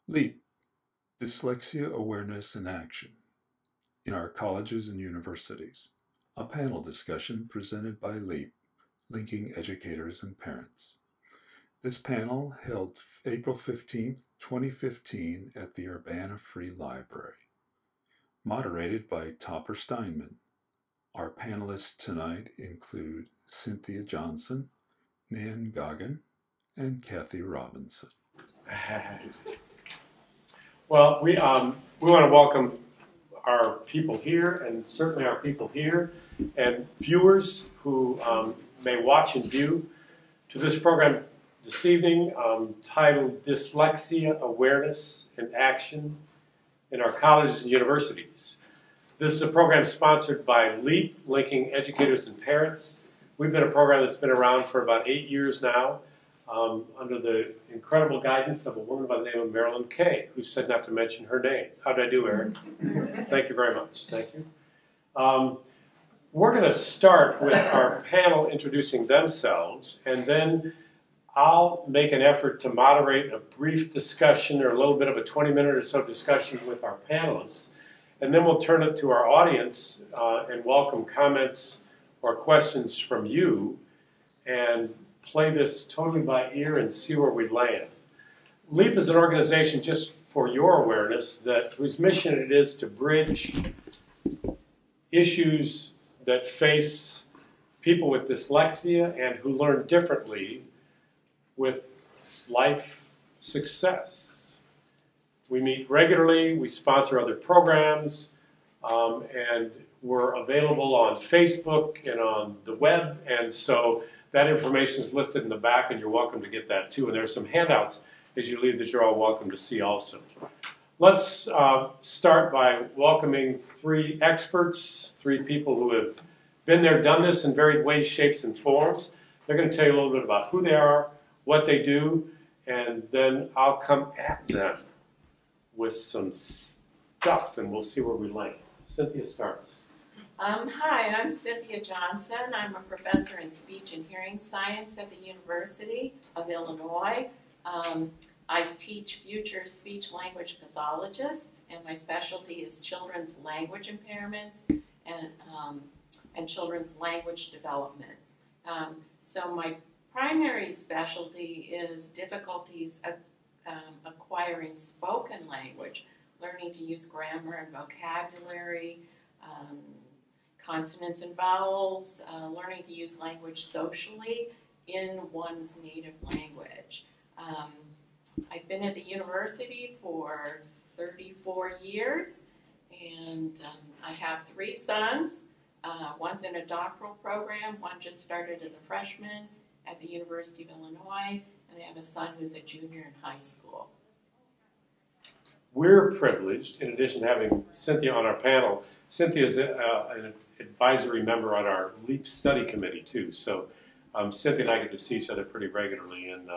LEAP, Dyslexia Awareness and Action, in our colleges and universities. A panel discussion presented by LEAP, linking educators and parents. This panel held April 15th, 2015 at the Urbana Free Library. Moderated by Topper Steinman. Our panelists tonight include Cynthia Johnson, Nan Goggin, and Kathy Robinson. Well, we want to welcome our people here, and certainly our people here, and viewers who may watch and view to this program this evening titled Dyslexia Awareness and Action in our colleges and universities. This is a program sponsored by LEAP, Linking Educators and Parents. We've been a program that's been around for about 8 years now, under the incredible guidance of a woman by the name of Marilyn Kay, who said not to mention her name. How did I do, Eric? Thank you very much. Thank you. We're going to start with our panel introducing themselves, and then I'll make an effort to moderate a brief discussion or a little bit of a 20-minute or so discussion with our panelists. And then we'll turn it to our audience and welcome comments or questions from you, and play this totally by ear and see where we land. LEAP is an organization, just for your awareness, whose mission it is to bridge issues that face people with dyslexia and who learn differently with life success. We meet regularly, we sponsor other programs, and we're available on Facebook and on the web, and so that information is listed in the back, and you're welcome to get that too. And there's some handouts as you leave that you're all welcome to see also. Let's start by welcoming three experts, three people who have been there, done this in varied ways, shapes, and forms. They're going to tell you a little bit about who they are, what they do, and then I'll come at them with some stuff, and we'll see where we land. Cynthia starts. Hi, I'm Cynthia Johnson. I'm a professor in speech and hearing science at the University of Illinois. I teach future speech-language pathologists, and my specialty is children's language impairments and children's language development. So my primary specialty is difficulties acquiring spoken language, learning to use grammar and vocabulary, consonants and vowels, learning to use language socially in one's native language. I've been at the university for 34 years, and I have 3 sons. One's in a doctoral program, one just started as a freshman at the University of Illinois, and I have a son who's a junior in high school. We're privileged, in addition to having Cynthia on our panel. Cynthia is an advisory member on our LEAP study committee too. So Cynthia and I get to see each other pretty regularly, and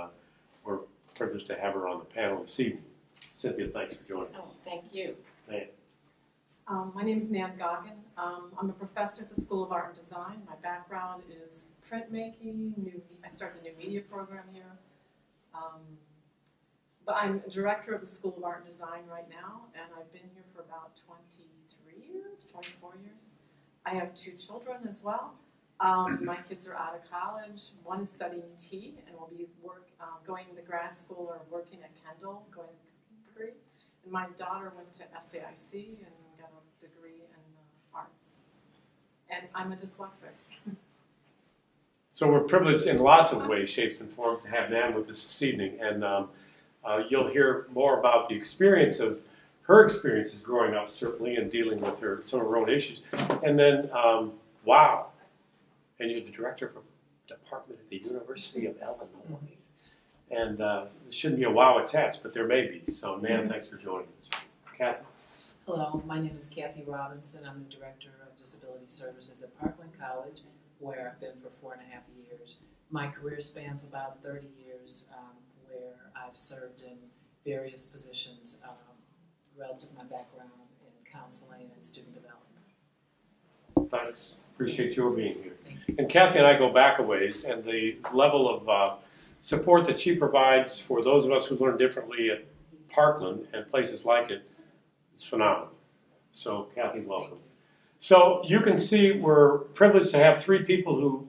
we're privileged to have her on the panel this evening. Cynthia, thanks for joining us. Oh, thank you. Nan. My name is Nan Goggin. I'm a professor at the School of Art and Design. My background is printmaking. I started a new media program here. But I'm director of the School of Art and Design right now, and I've been here for about 24 years. I have 2 children as well. My kids are out of college. One is studying tea and will be going to grad school or working at Kendall, going to a cooking degree. And my daughter went to SAIC and got a degree in arts. And I'm a dyslexic. So we're privileged in lots of ways, shapes, and forms to have Nan with us this evening. And you'll hear more about the experience of her experiences growing up, certainly, and dealing with some of her own issues. And then, wow, and you're the director of a department at the University of Illinois. And there shouldn't be a wow attached, but there may be. So, Nan, thanks for joining us. Kathy. Hello, my name is Kathy Robinson. I'm the Director of Disability Services at Parkland College, where I've been for 4.5 years. My career spans about 30 years, where I've served in various positions relative to my background in counseling and student development. Thanks. Appreciate your being here. Thank you. And Kathy and I go back a ways, and the level of support that she provides for those of us who learn differently at Parkland and places like it is phenomenal. So Kathy, welcome. So you can see we're privileged to have three people who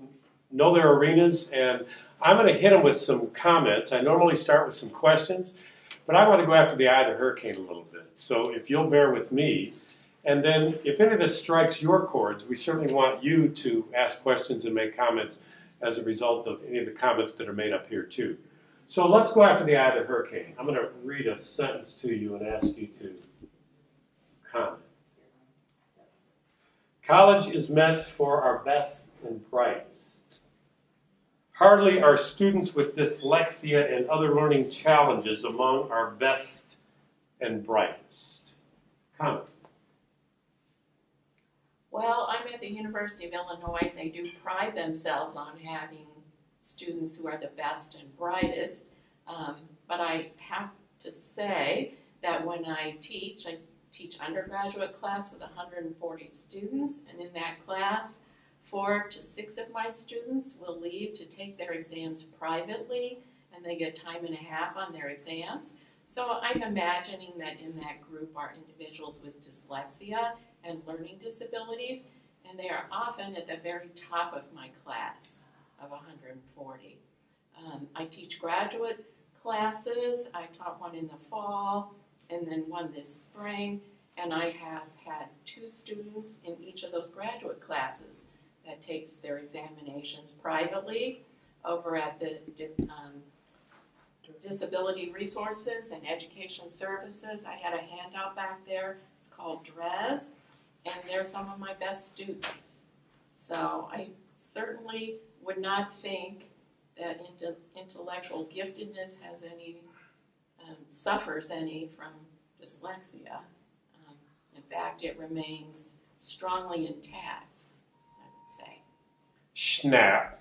know their arenas, and I'm going to hit them with some comments. I normally start with some questions, but I want to go after the eye of the hurricane a little bit. So if you'll bear with me, and then if any of this strikes your chords, we certainly want you to ask questions and make comments as a result of any of the comments that are made up here too. So let's go after the eye of the hurricane. I'm going to read a sentence to you and ask you to comment. College is meant for our best and brightest. Hardly are students with dyslexia and other learning challenges among our best and brightest. Comment. Well, I'm at the University of Illinois. They do pride themselves on having students who are the best and brightest. But I have to say that when I teach undergraduate class with 140 students, and in that class, 4 to 6 of my students will leave to take their exams privately, and they get time and a half on their exams. So I'm imagining that in that group are individuals with dyslexia and learning disabilities, and they are often at the very top of my class of 140. I teach graduate classes. I taught one in the fall and then one this spring, and I have had 2 students in each of those graduate classes that takes their examinations privately over at the Disability Resources and Education Services. I had a handout back there. It's called DRES, and they're some of my best students. So I certainly would not think that intellectual giftedness has any, suffers any from dyslexia. In fact, it remains strongly intact, I would say. Snap.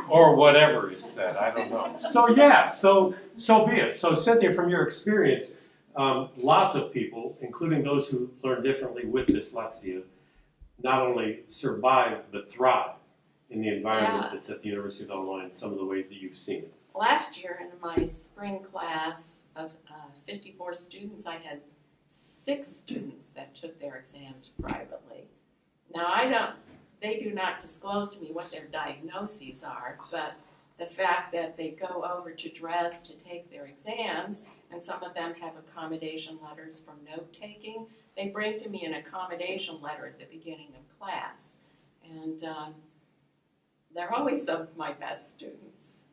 Or whatever is said, I don't know. So yeah, so be it. So Cynthia, from your experience, lots of people, including those who learn differently with dyslexia, not only survive but thrive in the environment that's at the University of Illinois in some of the ways that you've seen it. Last year in my spring class of 54 students, I had 6 students that took their exams privately. Now they do not disclose to me what their diagnoses are, but the fact that they go over to DRES to take their exams, and some of them have accommodation letters from note-taking, they bring to me an accommodation letter at the beginning of class. And they're always some of my best students.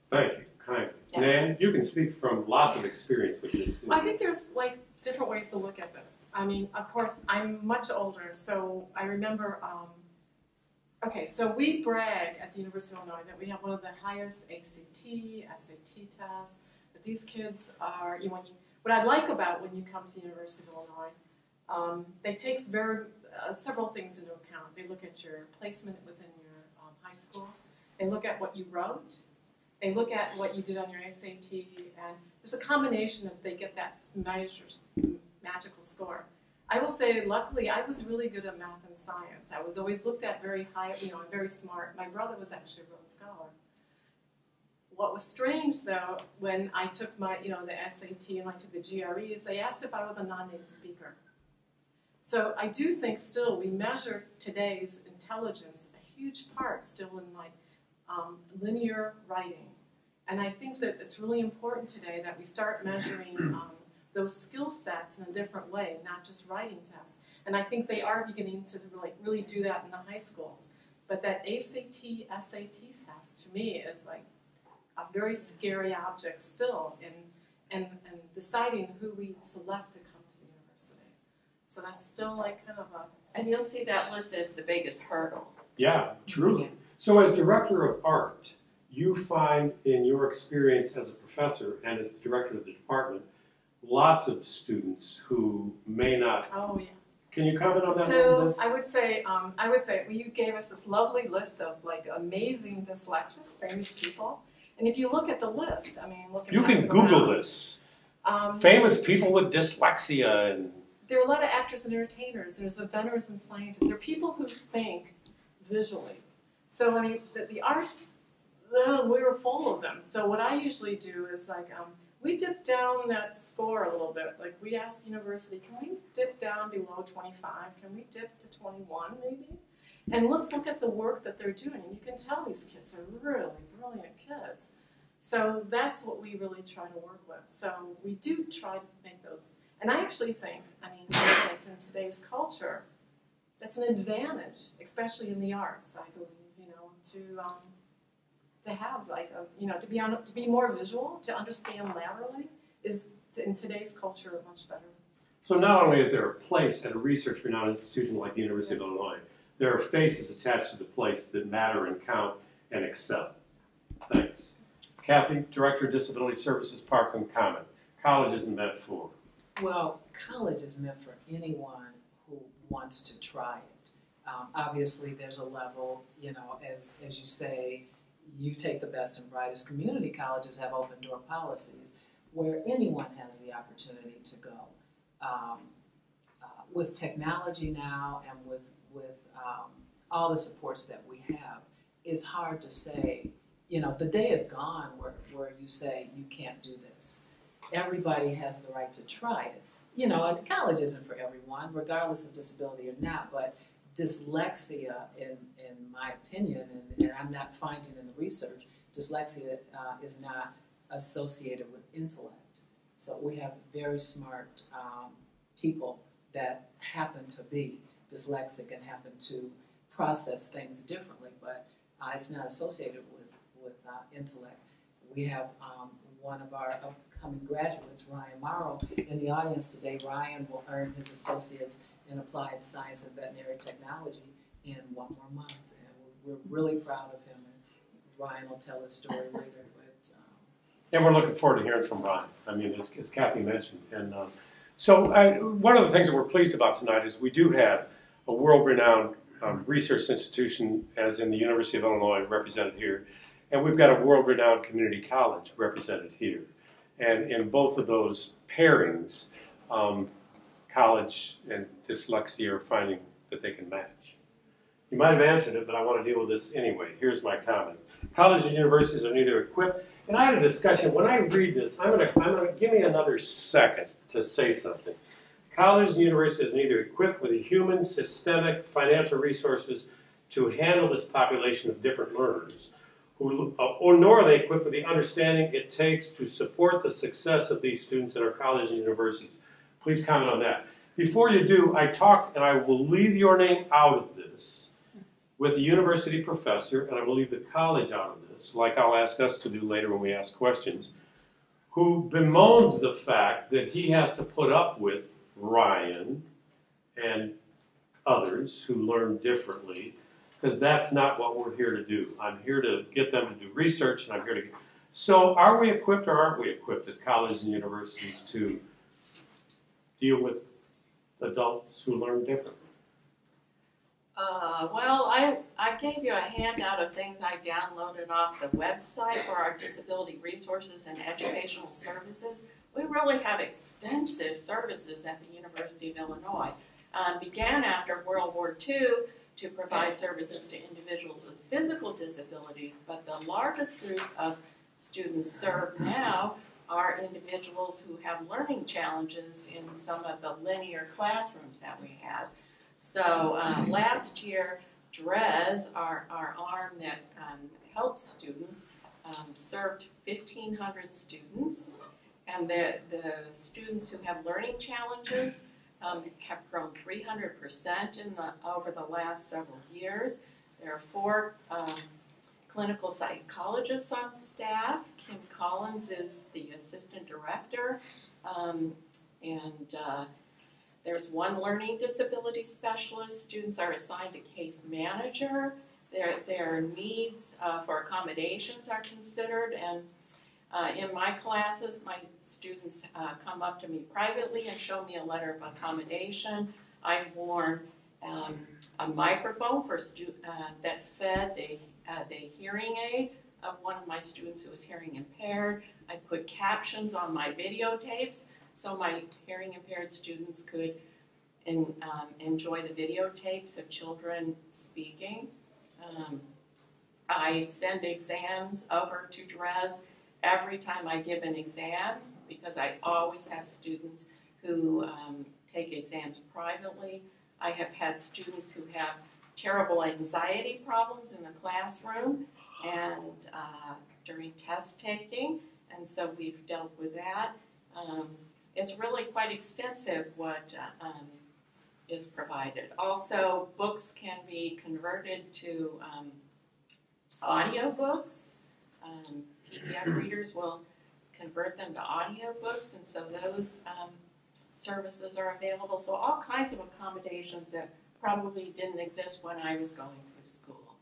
Thank you, kindly. Yeah. Nan, you can speak from lots of experience with this. I think there's like different ways to look at this. I mean, of course, I'm much older, so I remember, okay, so we brag at the University of Illinois that we have one of the highest ACT, SAT tests, that these kids are, what I like about when you come to the University of Illinois, they take several things into account. They look at your placement within your high school. They look at what you wrote. They look at what you did on your SAT, and there's a combination of they get that magical score. I will say, luckily, I was really good at math and science. I was always looked at very high, I'm very smart. My brother was actually a Rhodes Scholar. What was strange, though, when I took my, the SAT and I took the GREs, they asked if I was a non-native speaker. So I do think still we measure today's intelligence, a huge part still in linear writing. And I think that it's really important today that we start measuring those skill sets in a different way, not just writing tests. And I think they are beginning to really do that in the high schools. But that ACT, SAT test, to me, is like a very scary object still in deciding who we select to come to the university. So that's still like kind of a... And you'll see that listed as the biggest hurdle. Yeah, truly. So as director of art, you find in your experience as a professor and as director of the department, lots of students who may not... Oh, yeah. Can you comment on that a little bit? So I would say, well, you gave us this lovely list of like amazing dyslexics, famous people. And if you look at the list, You can Google this. Famous people with dyslexia. And there are a lot of actors and entertainers. There's inventors and scientists. There are people who think visually. So, the arts, we were full of them. So what I usually do is we dipped down that score a little bit. Like we asked the university, can we dip down below 25? Can we dip to 21 maybe? And let's look at the work that they're doing. And you can tell these kids are really brilliant kids. So that's what we really try to work with. So we do try to make those. And I actually think, because in today's culture, that's an advantage, especially in the arts, I believe, to have like to be more visual, to understand laterally is in today's culture much better. So not only is there a place at a research renowned institution like the University of Illinois, there are faces attached to the place that matter and count and excel. Thanks. Kathy, Director of Disability Services, Parkland Common. College isn't meant for. Well, college is meant for anyone who wants to try it. Obviously, there's a level, as you say, you take the best and brightest. Community colleges have open door policies where anyone has the opportunity to go. With technology now and with all the supports that we have, it's hard to say, the day is gone where you say you can't do this. Everybody has the right to try it. And college isn't for everyone, regardless of disability or not, but dyslexia, in my opinion, and I'm not finding in the research, dyslexia is not associated with intellect. So we have very smart people that happen to be dyslexic and happen to process things differently, but it's not associated with intellect. We have one of our upcoming graduates, Ryan Morrow, in the audience today. Ryan will earn his associate in applied science and veterinary technology in 1 more month, and we're really proud of him. And Ryan will tell his story later. But and we're looking forward to hearing from Ryan. As Kathy mentioned, and so one of the things that we're pleased about tonight is we do have a world-renowned research institution, as in the University of Illinois, represented here, and we've got a world-renowned community college represented here. And in both of those pairings, college and dyslexia are finding that they can match. You might have answered it, but I want to deal with this anyway. Here's my comment. Colleges and universities are neither equipped, and I had a discussion. When I read this, I'm gonna give me another second to say something. Colleges and universities are neither equipped with the human, systemic, financial resources to handle this population of different learners, or nor are they equipped with the understanding it takes to support the success of these students at our colleges and universities. Please comment on that. Before you do, I talked, and I will leave your name out of this, with a university professor, and I will leave the college out of this, like I'll ask us to do later when we ask questions, who bemoans the fact that he has to put up with Ryan and others who learn differently, because that's not what we're here to do. I'm here to get them to do research, and I'm here to get... So are we equipped or aren't we equipped at colleges and universities to deal with adults who learn differently? Well, I gave you a handout of things I downloaded off the website for our disability resources and educational services. We really have extensive services at the University of Illinois. Began after World War II to provide services to individuals with physical disabilities, but the largest group of students served now are individuals who have learning challenges in some of the linear classrooms that we have. So last year, DRES, our arm that helps students, served 1,500 students, and the students who have learning challenges have grown 300% over the last several years. There are 4 clinical psychologists on staff. Kim Collins is the assistant director, and there's 1 learning disability specialist. Students are assigned a case manager. Their needs for accommodations are considered, and in my classes, my students come up to me privately and show me a letter of accommodation. I worn a microphone for that fed the hearing aid of one of my students who was hearing impaired. I put captions on my videotapes so my hearing impaired students could enjoy the videotapes of children speaking. I send exams over to DRES every time I give an exam. because I always have students who take exams privately. I have had students who have terrible anxiety problems in the classroom and during test taking, and so we've dealt with that. It's really quite extensive what is provided. Also, books can be converted to audiobooks. PDF readers will convert them to audiobooks, and so those services are available. So all kinds of accommodations that probably didn't exist when I was going through school.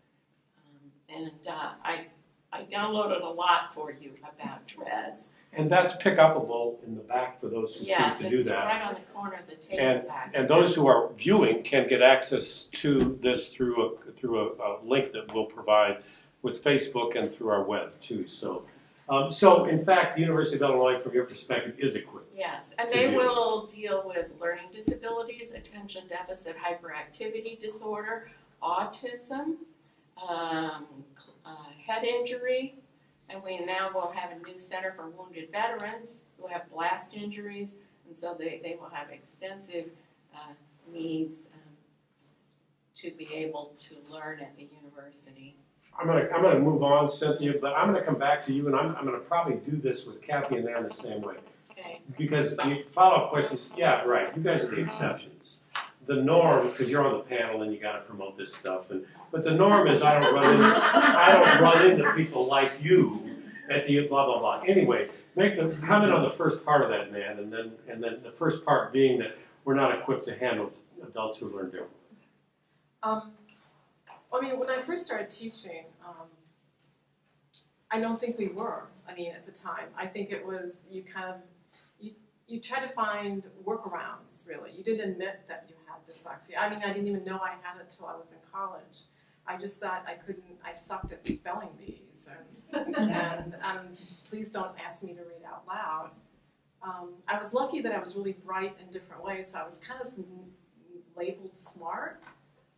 I downloaded a lot for you about DRES. And that's pick-upable in the back for those who choose Yes, to do it's that. right on the corner of the table back. And those who are viewing can get access to this through a link that we'll provide with Facebook and through our web too. So in fact, the University of Illinois, from your perspective, is equipped. Yes, and they will deal with learning disabilities, attention deficit hyperactivity disorder, autism, head injury, and we now will have a new center for wounded veterans who have blast injuries, and so they will have extensive needs to be able to learn at the university. I'm gonna move on, Cynthia, but I'm gonna come back to you, and I'm gonna probably do this with Kathy and Aaron the same way. Okay. Because the follow-up questions, yeah, right, you guys are the exceptions. The norm, because you're on the panel and you got to promote this stuff, but the norm is I don't run into people like you at the blah blah blah. Anyway, make the comment on the first part of that, man, and then the first part being that we're not equipped to handle adults who learn differently. I mean, when I first started teaching, I don't think we were. I mean, at the time, I think it was you try to find workarounds. Really, you didn't admit that you had dyslexia. I mean, I didn't even know I had it till I was in college. I just thought I couldn't. I sucked at spelling bees, and please don't ask me to read out loud. I was lucky that I was really bright in different ways, so I was kind of labeled smart.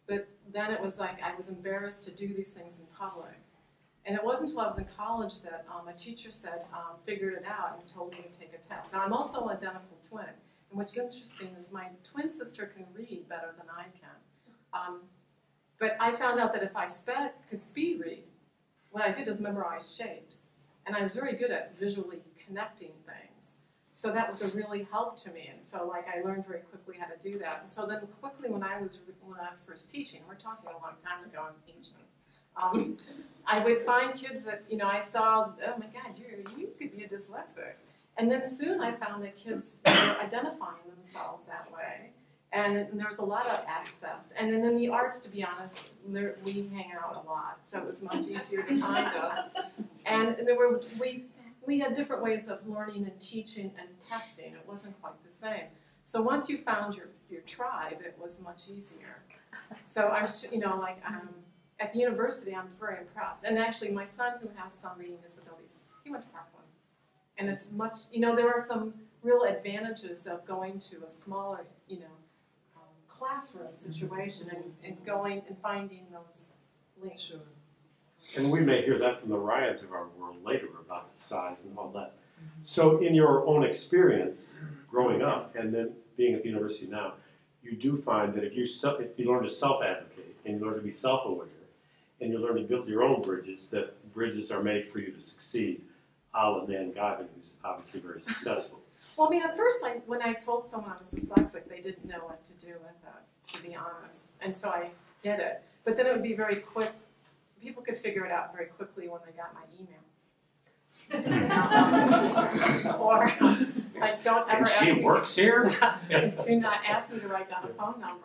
But then it was like I was embarrassed to do these things in public. And it wasn't until I was in college that a teacher said, figured it out and told me to take a test. Now, I'm also an identical twin. And what's interesting is my twin sister can read better than I can. But I found out that if I could speed read, what I did is memorize shapes. And I was very good at visually connecting things. So that was a really help to me. And so I learned very quickly how to do that. And so then quickly when I was first teaching, we're talking a long time ago, I'm ancient. I would find kids that, I saw, oh my God, you could be a dyslexic. And then soon I found that kids were identifying themselves that way. And there was a lot of access. And then in the arts, to be honest, we hang out a lot. So it was much easier to find us. And we had different ways of learning and teaching and testing. It wasn't quite the same. So once you found your tribe, it was much easier. So I was, at the university, I'm very impressed. And actually, my son, who has some reading disabilities, he went to Parkland. And it's much, there are some real advantages of going to a smaller, classroom situation and going and finding those links. Sure. And we may hear that from the Ryans of our world later about the size and all that. So in your own experience, growing up and then being at the university now, you do find that if you learn to self-advocate and you learn to be self-aware and you learn to build your own bridges, that bridges are made for you to succeed, a la Nan Goggin, who's obviously very successful. Well, I mean, at first, when I told someone I was dyslexic, they didn't know what to do with it, to be honest. And so I did it. But then it would be very quick. People could figure it out very quickly when they got my email. Or, don't ever ask me. She works here? Do not ask me to write down a phone number.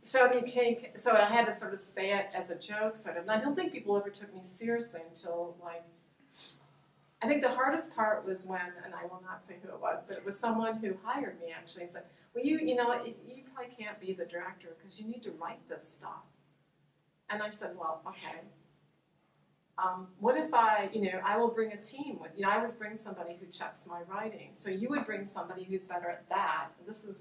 So, so I had to sort of say it as a joke, sort of. And I don't think people ever took me seriously until, I think the hardest part was when, and I will not say who it was, but it was someone who hired me actually and said, well, you probably can't be the director because you need to write this stuff. And I said, well, okay. What if I will bring a team with, I always bring somebody who checks my writing. So you would bring somebody who's better at that. This is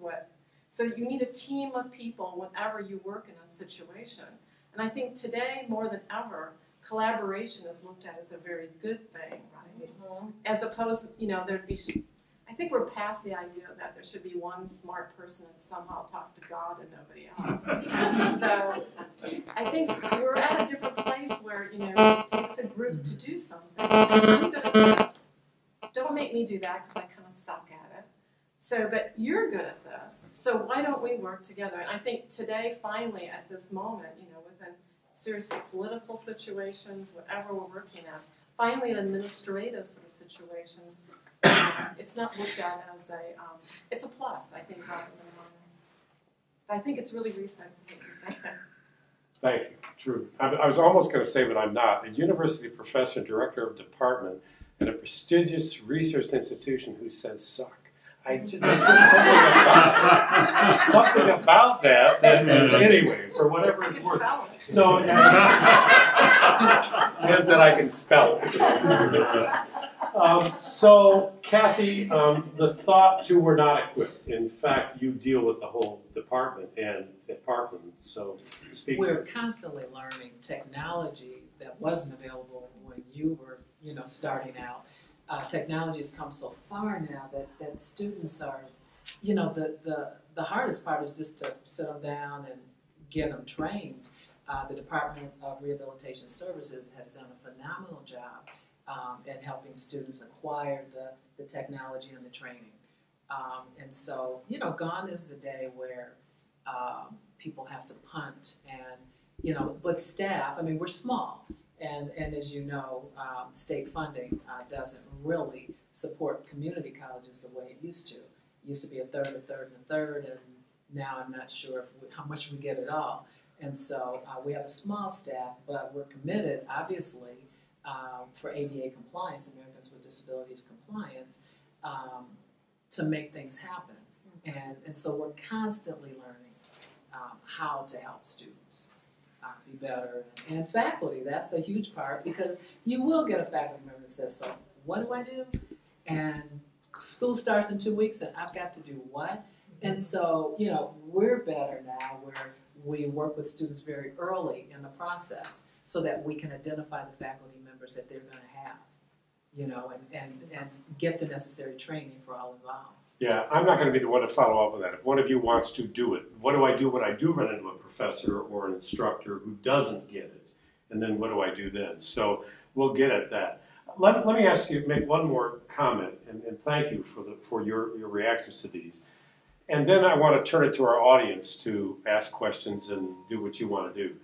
so you need a team of people whenever you work in a situation. And I think today, more than ever, collaboration is looked at as a very good thing, right? Mm-hmm. As opposed, there'd be think we're past the idea that there should be one smart person and somehow talk to God and nobody else. So I think we're at a different place where, you know, it takes a group to do something. And I'm good at this. Don't make me do that because I kind of suck at it. So, but you're good at this. So why don't we work together? And I think today, finally, at this moment, you know, within seriously political situations, whatever we're working at, finally in administrative sort of situations, it's not looked at as a, it's a plus, I think, rather than a minus. But I think it's really recent, I hate to say that. Thank you. True. I was almost going to say, but I'm not. A university professor, director of department at a prestigious research institution who says suck. There's just something about that anyway, for whatever it's worth. So, and that I can spell it. So, Kathy, the thought too, we're not equipped. In fact, you deal with the whole department and at Parkland. So, speak. We're constantly learning technology that wasn't available when you were, you know, starting out. Technology has come so far now that students are, you know, the hardest part is just to sit them down and get them trained. The Department of Rehabilitation Services has done a phenomenal job in helping students acquire the technology and the training. And so, you know, gone is the day where people have to punt and, you know, but staff, I mean, we're small. And as you know, state funding doesn't really support community colleges the way it used to. It used to be a third, a third, and a third, and now I'm not sure how much we get at all. And so we have a small staff, but we're committed, obviously, for ADA compliance, Americans with Disabilities compliance, to make things happen. And so we're constantly learning how to help students be better. And faculty, that's a huge part, because you will get a faculty member that says, so what do I do? And school starts in 2 weeks and I've got to do what? And so, you know, we're better now where we work with students very early in the process so that we can identify the faculty members that they're going to have, you know, and get the necessary training for all involved. Yeah, I'm not going to be the one to follow up on that. If one of you wants to do it, what do I do when I do run into a professor or an instructor who doesn't get it? And then what do I do then? So we'll get at that. Let me ask you, make one more comment, and thank you for your reactions to these. And then I want to turn it to our audience to ask questions and do what you want to do.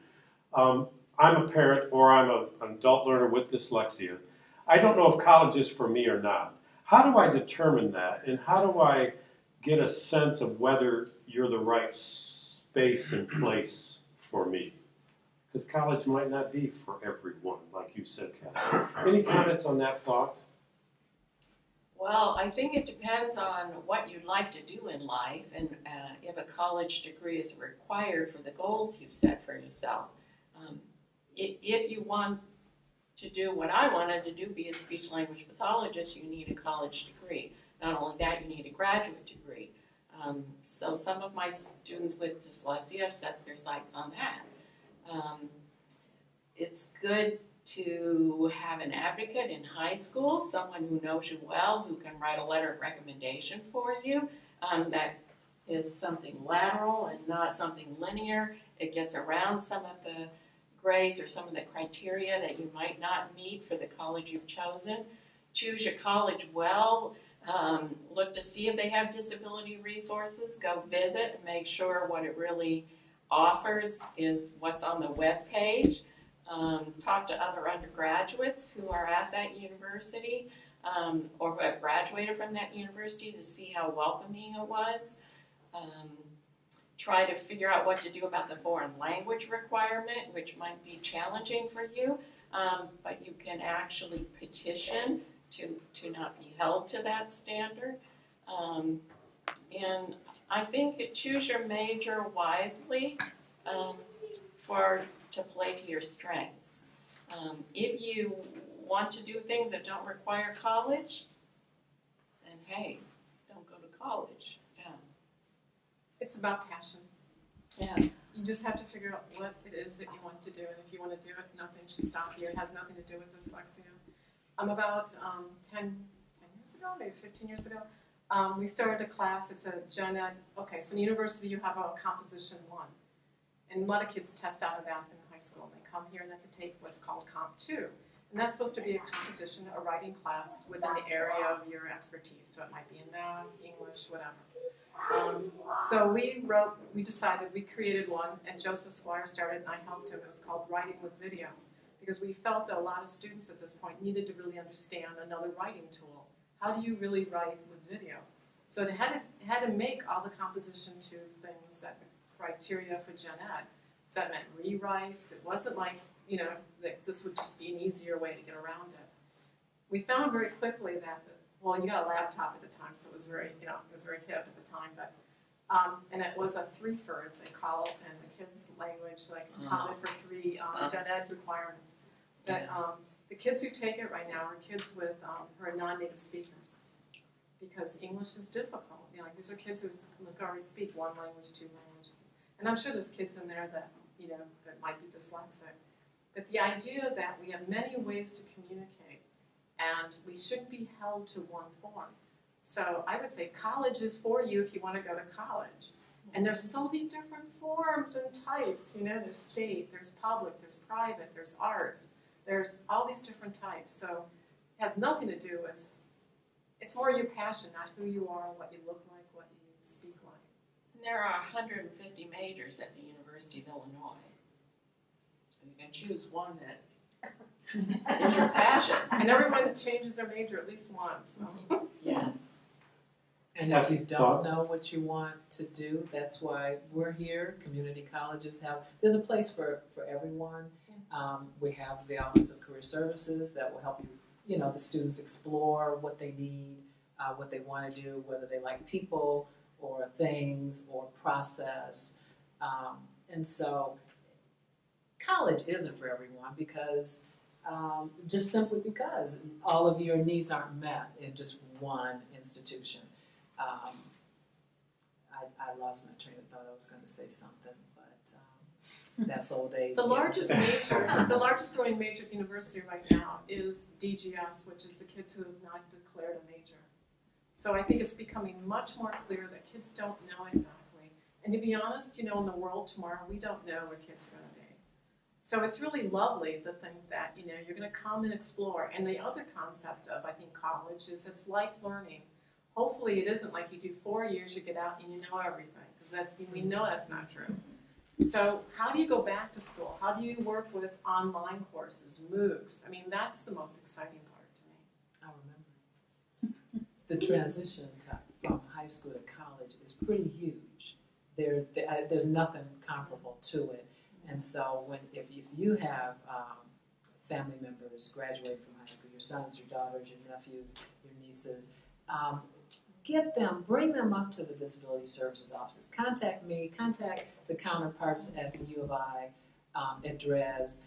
I'm a parent, or I'm an adult learner with dyslexia. I don't know if college is for me or not. How do I determine that, and how do I get a sense of whether you're the right space and place for me? Because college might not be for everyone, like you said, Kathy. Any comments on that thought? Well, I think it depends on what you'd like to do in life, and if a college degree is required for the goals you've set for yourself. If you want to do what I wanted to do, be a speech-language pathologist, you need a college degree. Not only that, you need a graduate degree. So some of my students with dyslexia have set their sights on that. It's good to have an advocate in high school, someone who knows you well, who can write a letter of recommendation for you. That is something lateral and not something linear. It gets around some of the grades or some of the criteria that you might not meet for the college you've chosen. Choose your college well. Look to see if they have disability resources. Go visit and make sure what it really offers is what's on the web page. Talk to other undergraduates who are at that university or who have graduated from that university to see how welcoming it was. Try to figure out what to do about the foreign language requirement, which might be challenging for you, but you can actually petition to not be held to that standard. And I think choose your major wisely to play to your strengths. If you want to do things that don't require college, then hey, don't go to college. Yeah. It's about passion. Yeah. You just have to figure out what it is that you want to do, and if you want to do it, nothing should stop you. It has nothing to do with dyslexia. About 10 years ago, maybe 15 years ago, We started a class, it's a gen ed, okay, so in university you have a composition 1. And a lot of kids test out of that in high school. They come here and have to take what's called Comp 2. And that's supposed to be a composition, a writing class within the area of your expertise. So it might be in math, English, whatever. So we decided, we created one, and Joseph Squire started, and I helped him. It was called Writing with Video, because we felt that a lot of students at this point needed to really understand another writing tool. How do you really write with video? So it had to make all the composition 2 things that criteria for gen ed. So that meant rewrites. It wasn't like, you know, that this would just be an easier way to get around it. We found very quickly that, well, you got a laptop at the time, so it was very, you know, it was very hip at the time, but, and it was a 3-fer, as they call it, in the kids' language, like common for 3 gen ed requirements. But the kids who take it right now are kids with, who are non-native speakers, because English is difficult. You know, like these are kids who already speak 1 language, 2 languages. And I'm sure there's kids in there that, you know, that might be dyslexic. But the idea that we have many ways to communicate, and we shouldn't be held to one form. So I would say college is for you if you want to go to college. And there's so many different forms and types. You know, there's state, there's public, there's private, there's arts. There's all these different types. So it has nothing to do with, it's more your passion, not who you are, what you look like, what you speak like. There are 150 majors at the University of Illinois. And you can choose one that is your passion. And everyone changes their major at least once. So. Yes. And if you don't know what you want to do, that's why we're here. Community colleges there's a place for everyone. We have the Office of Career Services that will help you, the students explore what they need, what they want to do, whether they like people or things or process. And so college isn't for everyone because, just simply because all of your needs aren't met in just one institution. I lost my train of thought. I was going to say something, but that's old age. The largest growing major at the university right now is DGS, which is the kids who have not declared a major. So I think it's becoming much more clear that kids don't know exactly. And to be honest, in the world tomorrow, we don't know where kids are going to be. So it's really lovely to think that, you're going to come and explore. And the other concept of, I think, college is it's life learning. Hopefully it isn't like you do 4 years, you get out and you know everything, because we know that's not true. So how do you go back to school? How do you work with online courses, MOOCs? I mean, that's the most exciting part to me. I remember. The transition from high school to college is pretty huge. There's nothing comparable to it. And so if you have family members graduating from high school, your sons, your daughters, your nephews, your nieces, bring them up to the Disability Services offices. Contact me, contact the counterparts at the U of I, at DRES.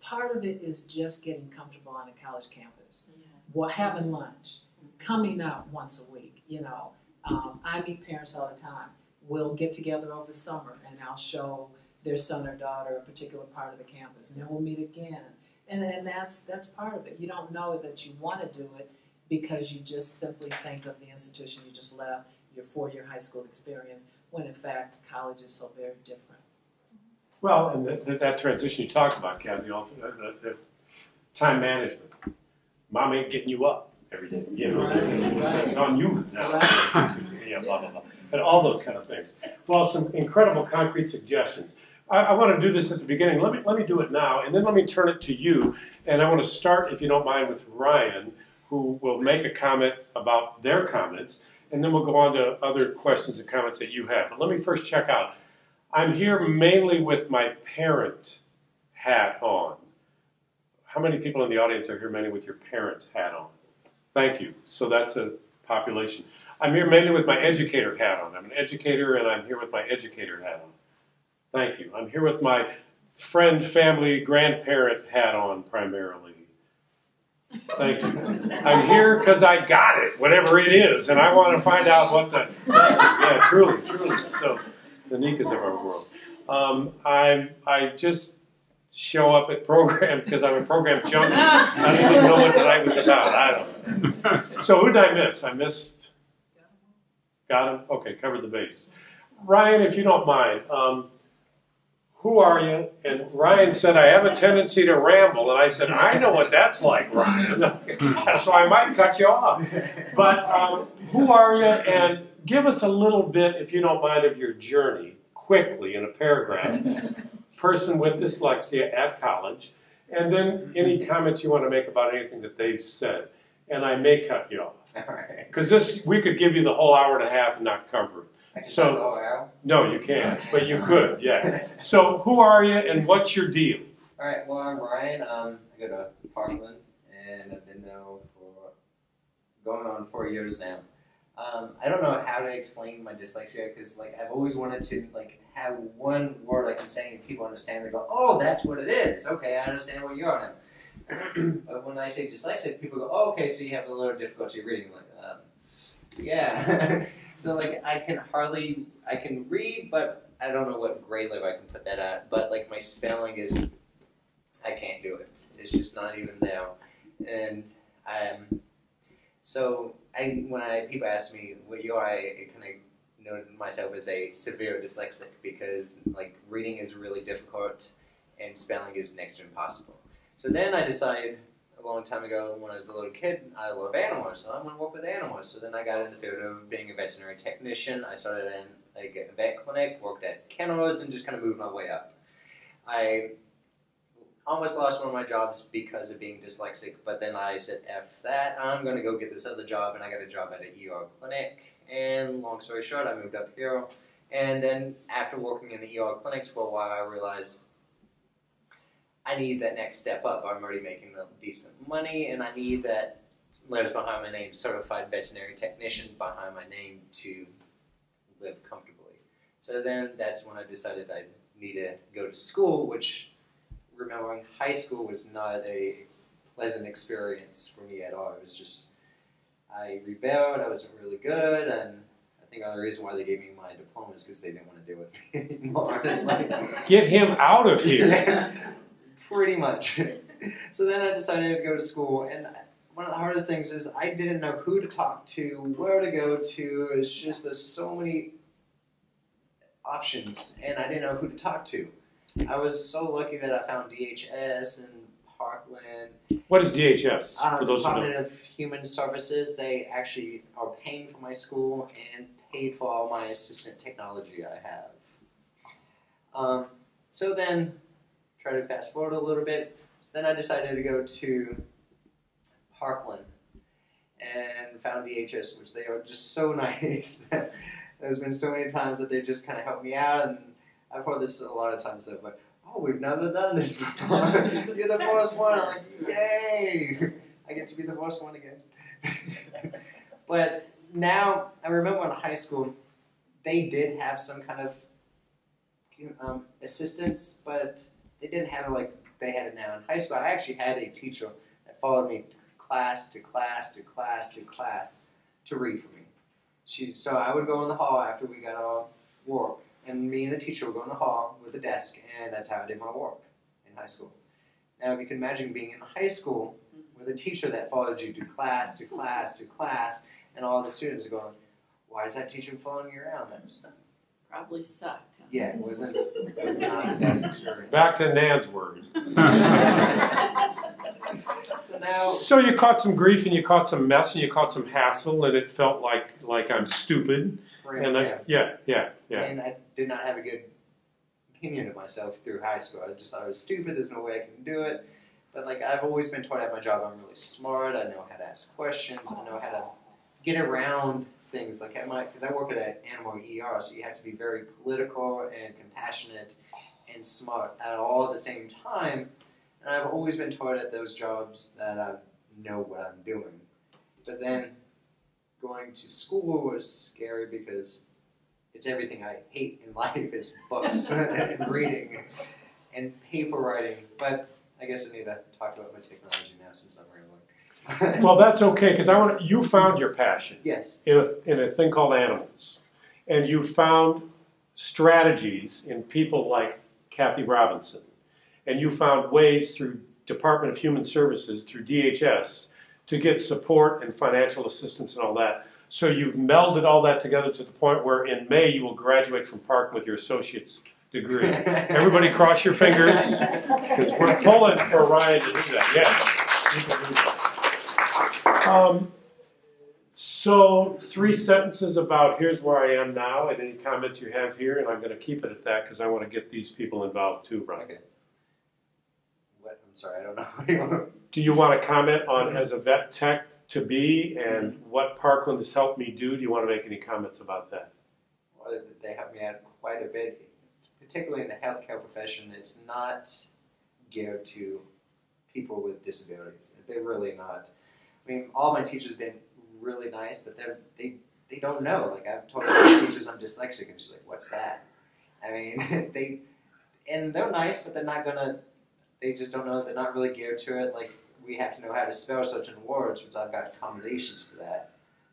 Part of it is just getting comfortable on a college campus. Yeah. Having lunch, coming out once a week. I meet parents all the time. We'll get together over the summer and I'll show their son or daughter a particular part of the campus. And then we'll meet again. And that's part of it. You don't know that you want to do it because you just simply think of the institution you just left, your 4-year high school experience, when in fact college is so very different. Well, and that transition you talked about, Kathy, the time management. Mom ain't getting you up every day, Right. It's on you now. Right. Yeah, blah, blah, blah. And all those kind of things. Well, some incredible concrete suggestions. I want to do this at the beginning. Let me do it now, and then let me turn it to you. And I want to start, if you don't mind, with Ryan, who will make a comment about their comments, and then we'll go on to other questions and comments that you have. But let me first check out. I'm here mainly with my parent hat on. How many people in the audience are here mainly with your parent hat on? Thank you. So that's a population. I'm here mainly with my educator hat on. I'm an educator, and I'm here with my educator hat on. Thank you. I'm here with my friend, family, grandparent hat on primarily. Thank you. I'm here because I got it, whatever it is, and I want to find out what the... Yeah, truly. So, the Nikas of our world. I just show up at programs because I'm a program junkie. I didn't even know what tonight was about. I don't know. So who did I miss? I missed Got him? Okay, covered the base. Ryan, if you don't mind, who are you? And Ryan said, I have a tendency to ramble. And I said, I know what that's like, Ryan. So I might cut you off. But who are you? And give us a little bit, if you don't mind, of your journey, quickly, in a paragraph. Person with dyslexia at college. And then any comments you want to make about anything that they've said. And I may cut you off. Because this, we could give you the whole hour and a half and not cover it. So, no, you can't, but you could, yeah. So, who are you and what's your deal? All right, well, I'm Ryan. I go to Parkland, and I've been there for going on 4 years now. I don't know how to explain my dyslexia because, like, I've always wanted to, like, have one word I can say and people understand. They go, "Oh, that's what it is. Okay, I understand what you are now." But when I say dyslexic, people go, "Oh, okay, so you have a little difficulty reading." Like, yeah. So, like, I can read, but I don't know what grade level I can put that at. But, like, my spelling is, I can't do it. It's just not even there. And so when people ask me what you are, I kind of know myself as a severe dyslexic because, like, reading is really difficult and spelling is next to impossible. So then I decided a long time ago when I was a little kid, I love animals, so I'm going to work with animals. So then I got in the field of being a veterinary technician. I started in a vet clinic, worked at kennels, and just kind of moved my way up. I almost lost one of my jobs because of being dyslexic, but then I said, F that, I'm going to go get this other job, and I got a job at an ER clinic. And long story short, I moved up here. And then after working in the ER clinics for a while, I realized I need that next step up. I'm already making decent money, and I need that letters behind my name, certified veterinary technician behind my name to live comfortably. So then that's when I decided I need to go to school, which, remembering high school was not a pleasant experience for me at all. It was just, I rebelled, I wasn't really good, and I think the only reason why they gave me my diploma is because they didn't want to deal with me anymore, honestly. Get him out of here. Pretty much. So then I decided to go to school, and one of the hardest things is I didn't know who to talk to, where to go to. It's just there's so many options, and I didn't know who to talk to. I was so lucky that I found DHS and Parkland. What is DHS, for those who Department don't? of Human Services. They actually are paying for my school and paid for all my assistant technology I have. So then, try to fast forward a little bit. So then I decided to go to Parkland and found DHS, which they are just so nice. There's been so many times that they just kind of helped me out, and I've heard this a lot of times. They're like, "Oh, we've never done this before. You're the first one." I'm like, "Yay! I get to be the first one again." But now I remember in high school, they did have some kind of assistance, but they didn't have it like they had it now in high school. I actually had a teacher that followed me class to class to class to class to read for me. So I would go in the hall after we got all work, and me and the teacher would go in the hall with a desk, and that's how I did my work in high school. Now, if you can imagine being in high school with a teacher that followed you to class to class to class, and all the students are going, "Why is that teacher following you around?" That's Probably sucked. Huh? yeah, it was not the best experience. Back to Nan's word. So you caught some grief, and you caught some mess, and you caught some hassle, and it felt like I'm stupid. And yeah. And I did not have a good opinion of myself through high school. I just thought I was stupid. There's no way I can do it. But like I've always been taught at my job, I'm really smart. I know how to ask questions. I know how to get around things. Like because I work at an animal ER, so you have to be very political and compassionate and smart at all at the same time. And I've always been taught at those jobs that I know what I'm doing. But then going to school was scary because it's everything I hate in life is books and reading and paper writing. But I guess I need to talk about my technology now since I'm rambling. Well, that's okay, because you found your passion. Yes. In a thing called animals. And you found strategies in people like Kathy Robinson. And you found ways through Department of Human Services, through DHS, to get support and financial assistance and all that. So you've melded all that together to the point where in May you will graduate from Park with your associate's degree. Everybody cross your fingers, because we're pulling for Ryan to do that. Yes, you can do that. So 3 sentences about here's where I am now and any comments you have here, and I'm going to keep it at that because I want to get these people involved too, Brian. Okay. What? I'm sorry, I don't know. Do you want to comment on as a vet tech to be and what Parkland has helped me do? Do you want to make any comments about that? Well, they helped me out quite a bit, particularly in the healthcare profession. It's not geared to people with disabilities. They're really not. I mean, all my teachers have been really nice, but they don't know. Like, I've told my teachers I'm dyslexic, and she's like, "What's that?" I mean, they're nice, but they're not gonna. They just don't know. They're not really geared to it. Like, we have to know how to spell certain words, which I've got accommodations for that.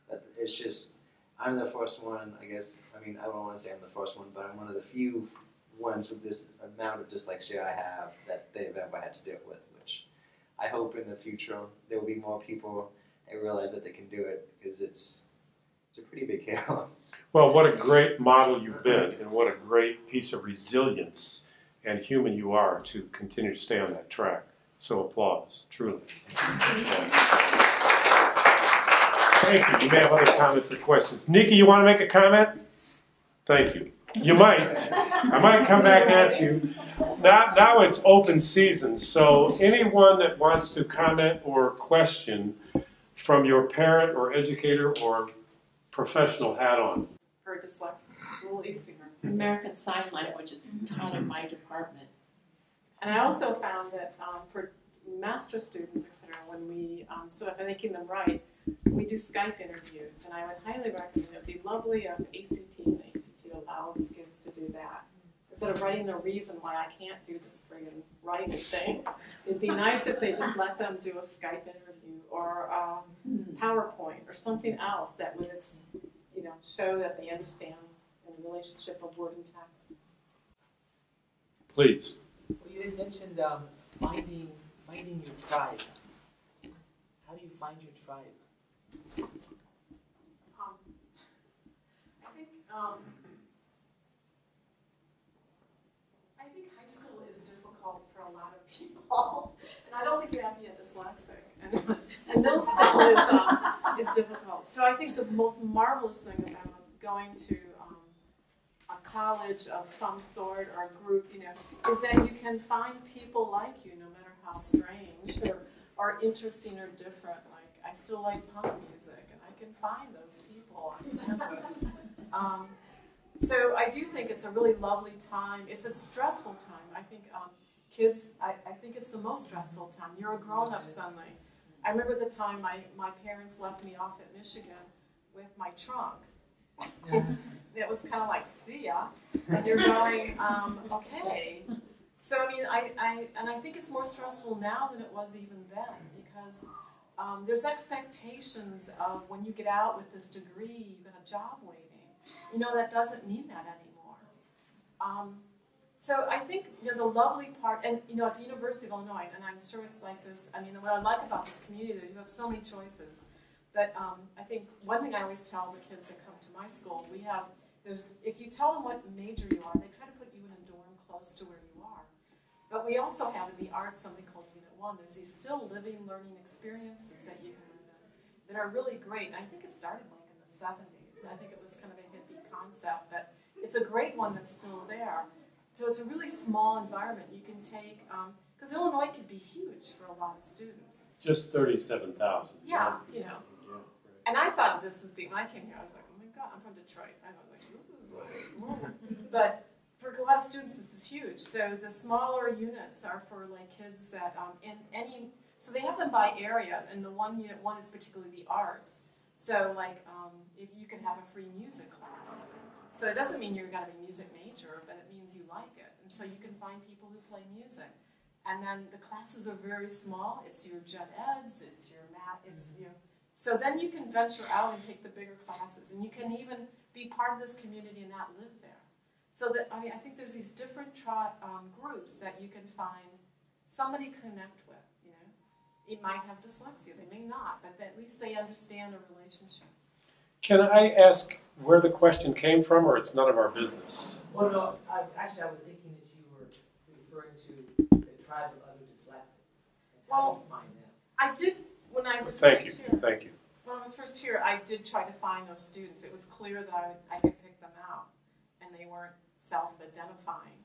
But it's just, I'm the first one, I guess. I mean, I don't want to say I'm the first one, but I'm one of the few ones with this amount of dyslexia I have that they've ever had to deal with, which I hope in the future there will be more people that realize that they can do it, because it's a pretty big deal. Well, what a great model you've been, and what a great piece of resilience and human you are to continue to stay on that track. So applause, truly. Thank you. You may have other comments or questions. Nikki, you want to make a comment? Thank you. You might. I might come back at you. Now it's open season, so anyone that wants to comment or question from your parent or educator or professional hat on. For dyslexic, it's a little easier. American Sign Language is taught in my department. And I also found that for master students, etc., when we, so if I'm making them write, we do Skype interviews, and I would highly recommend it. It'd be lovely if ACT and ACT allows kids to do that. Instead of writing the reason why I can't do this friggin' writing thing, it'd be nice if they just let them do a Skype interview or PowerPoint or something else that would, show that they understand the relationship of word and text. Please. Well, you had mentioned finding your tribe. How do you find your tribe? I think high school is difficult for a lot of people, and I don't think you have to be a dyslexic. And middle school is difficult. So I think the most marvelous thing about going to a college of some sort or a group, is that you can find people like you, no matter how strange or interesting or different. Like, I still like punk music, and I can find those people on campus. So I do think it's a really lovely time. It's a stressful time. I think kids, I think it's the most stressful time. You're a grown-up suddenly. I remember the time my parents left me off at Michigan with my trunk. It was kind of like, see ya. And you're going, okay. So I mean, I think it's more stressful now than it was even then, because there's expectations of when you get out with this degree, you've got a job waiting. That doesn't mean that anymore. So I think the lovely part, and at the University of Illinois, and I'm sure it's like this. I mean, what I like about this community, you have so many choices. But I think one thing I always tell the kids that come to my school, if you tell them what major you are, they try to put you in a dorm close to where you are. But we also have in the arts something called Unit 1. There's these still living learning experiences that you can learn that are really great. And I think it started like in the 70s. I think it was kind of a hippie concept, but it's a great one that's still there. So it's a really small environment you can take, because Illinois could be huge for a lot of students. Just 37,000. Yeah, And I thought of this as being, when I came here, I was like, oh my God, I'm from Detroit. I was like, this is like, but for a lot of students, this is huge. So the smaller units are for like kids that, so they have them by area, and the Unit 1 is particularly the arts. So like, if you can have a free music class. So it doesn't mean you're going to be a music major, but it means you like it. And so you can find people who play music. And then the classes are very small. It's your gen eds, it's your math, it's your... So then you can venture out and take the bigger classes. And you can even be part of this community and not live there. So that, I think there's these different groups that you can find somebody to connect with, It might have dyslexia, they may not, but at least they understand a relationship. Can I ask where the question came from, or it's none of our business? Well, no, actually, I was thinking that you were referring to the tribe of other dyslexics. How do you find them? I did, when I was Thank first you. here. Thank you. When I was first here, I did try to find those students. It was clear that I could pick them out, and they weren't self-identifying.